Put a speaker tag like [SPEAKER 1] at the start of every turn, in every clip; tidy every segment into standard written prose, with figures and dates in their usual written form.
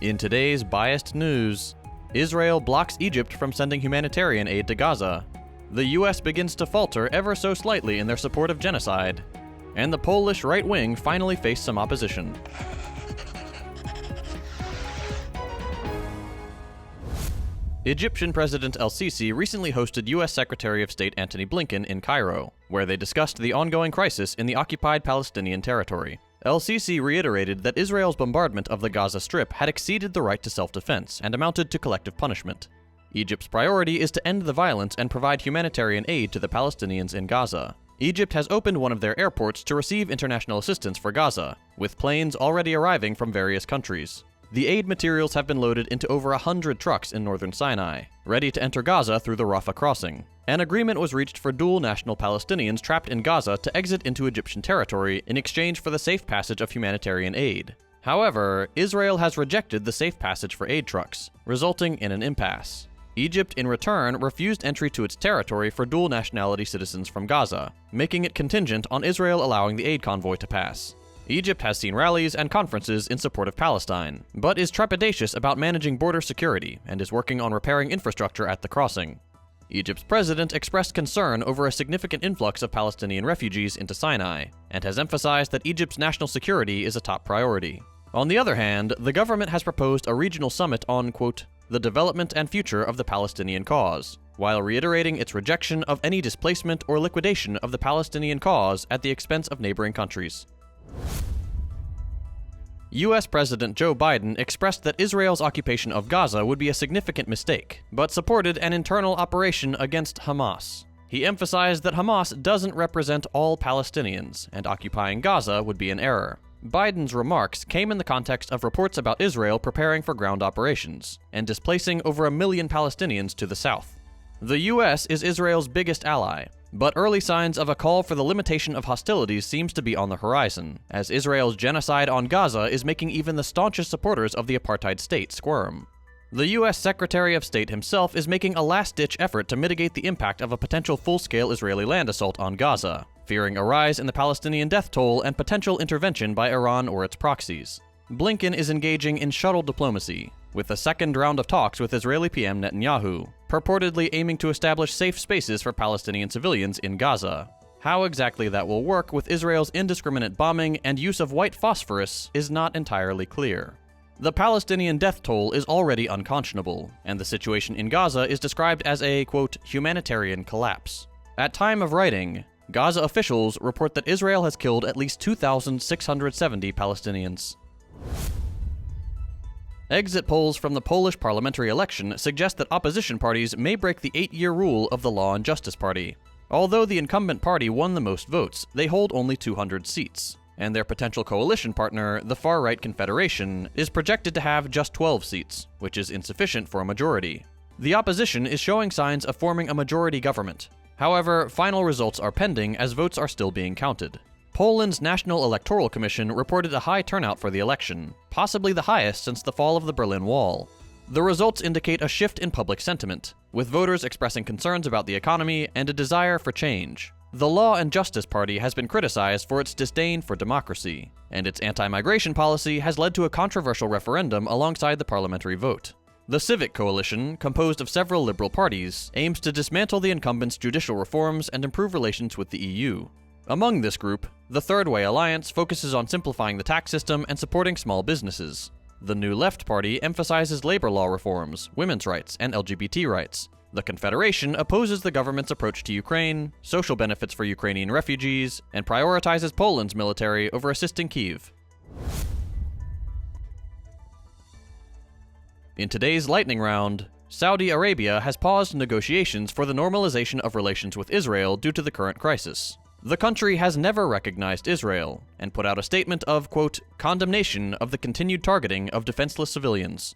[SPEAKER 1] In today's biased news, Israel blocks Egypt from sending humanitarian aid to Gaza. The US begins to falter ever so slightly in their support of genocide. And the Polish right wing finally faced some opposition. Egyptian President el-Sisi recently hosted US Secretary of State Antony Blinken in Cairo, where they discussed the ongoing crisis in the occupied Palestinian territory. El-Sisi reiterated that Israel's bombardment of the Gaza Strip had exceeded the right to self-defense and amounted to collective punishment. Egypt's priority is to end the violence and provide humanitarian aid to the Palestinians in Gaza. Egypt has opened one of their airports to receive international assistance for Gaza, with planes already arriving from various countries. The aid materials have been loaded into over 100 trucks in northern Sinai, ready to enter Gaza through the Rafah crossing. An agreement was reached for dual-national Palestinians trapped in Gaza to exit into Egyptian territory in exchange for the safe passage of humanitarian aid. However, Israel has rejected the safe passage for aid trucks, resulting in an impasse. Egypt, in return, refused entry to its territory for dual-nationality citizens from Gaza, making it contingent on Israel allowing the aid convoy to pass. Egypt has seen rallies and conferences in support of Palestine, but is trepidatious about managing border security and is working on repairing infrastructure at the crossing. Egypt's president expressed concern over a significant influx of Palestinian refugees into Sinai, and has emphasized that Egypt's national security is a top priority. On the other hand, the government has proposed a regional summit on, quote, the development and future of the Palestinian cause, while reiterating its rejection of any displacement or liquidation of the Palestinian cause at the expense of neighboring countries. US President Joe Biden expressed that Israel's occupation of Gaza would be a significant mistake, but supported an internal operation against Hamas. He emphasized that Hamas doesn't represent all Palestinians, and occupying Gaza would be an error. Biden's remarks came in the context of reports about Israel preparing for ground operations, and displacing over 1 million Palestinians to the south. The US is Israel's biggest ally, but early signs of a call for the limitation of hostilities seems to be on the horizon, as Israel's genocide on Gaza is making even the staunchest supporters of the apartheid state squirm. The US Secretary of State himself is making a last-ditch effort to mitigate the impact of a potential full-scale Israeli land assault on Gaza, fearing a rise in the Palestinian death toll and potential intervention by Iran or its proxies. Blinken is engaging in shuttle diplomacy, with a second round of talks with Israeli PM Netanyahu, purportedly aiming to establish safe spaces for Palestinian civilians in Gaza. How exactly that will work with Israel's indiscriminate bombing and use of white phosphorus is not entirely clear. The Palestinian death toll is already unconscionable, and the situation in Gaza is described as a, quote, humanitarian collapse. At time of writing, Gaza officials report that Israel has killed at least 2,670 Palestinians. Exit polls from the Polish parliamentary election suggest that opposition parties may break the 8-year rule of the Law and Justice Party. Although the incumbent party won the most votes, they hold only 200 seats, and their potential coalition partner, the far-right Confederation, is projected to have just 12 seats, which is insufficient for a majority. The opposition is showing signs of forming a majority government. However, final results are pending as votes are still being counted. Poland's National Electoral Commission reported a high turnout for the election, possibly the highest since the fall of the Berlin Wall. The results indicate a shift in public sentiment, with voters expressing concerns about the economy and a desire for change. The Law and Justice Party has been criticized for its disdain for democracy, and its anti-migration policy has led to a controversial referendum alongside the parliamentary vote. The Civic Coalition, composed of several liberal parties, aims to dismantle the incumbent's judicial reforms and improve relations with the EU. Among this group, the Third Way Alliance focuses on simplifying the tax system and supporting small businesses. The New Left Party emphasizes labor law reforms, women's rights, and LGBT rights. The Confederation opposes the government's approach to Ukraine, social benefits for Ukrainian refugees, and prioritizes Poland's military over assisting Kyiv. In today's lightning round, Saudi Arabia has paused negotiations for the normalization of relations with Israel due to the current crisis. The country has never recognized Israel, and put out a statement of, quote, condemnation of the continued targeting of defenseless civilians.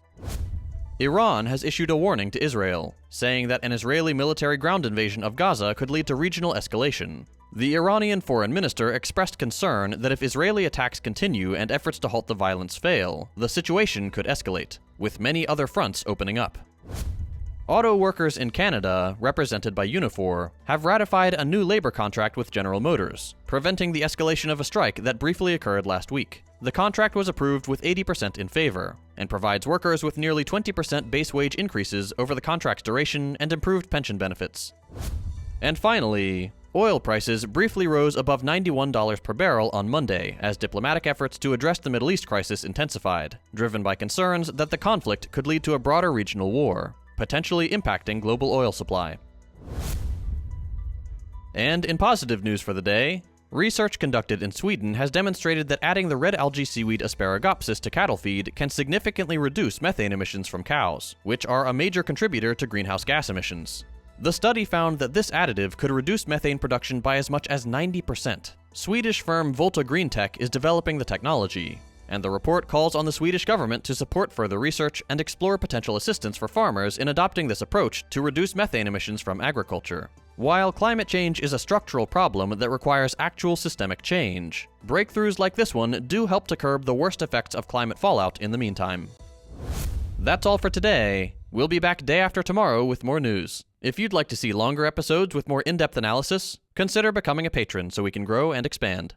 [SPEAKER 1] Iran has issued a warning to Israel, saying that an Israeli military ground invasion of Gaza could lead to regional escalation. The Iranian foreign minister expressed concern that if Israeli attacks continue and efforts to halt the violence fail, the situation could escalate, with many other fronts opening up. Auto workers in Canada, represented by Unifor, have ratified a new labor contract with General Motors, preventing the escalation of a strike that briefly occurred last week. The contract was approved with 80% in favor, and provides workers with nearly 20% base wage increases over the contract's duration and improved pension benefits. And finally, oil prices briefly rose above $91 per barrel on Monday as diplomatic efforts to address the Middle East crisis intensified, driven by concerns that the conflict could lead to a broader regional war, potentially impacting global oil supply. And in positive news for the day, research conducted in Sweden has demonstrated that adding the red algae seaweed Asparagopsis to cattle feed can significantly reduce methane emissions from cows, which are a major contributor to greenhouse gas emissions. The study found that this additive could reduce methane production by as much as 90%. Swedish firm Volta Greentech is developing the technology, and the report calls on the Swedish government to support further research and explore potential assistance for farmers in adopting this approach to reduce methane emissions from agriculture. While climate change is a structural problem that requires actual systemic change, breakthroughs like this one do help to curb the worst effects of climate fallout in the meantime. That's all for today. We'll be back day after tomorrow with more news. If you'd like to see longer episodes with more in-depth analysis, consider becoming a patron so we can grow and expand.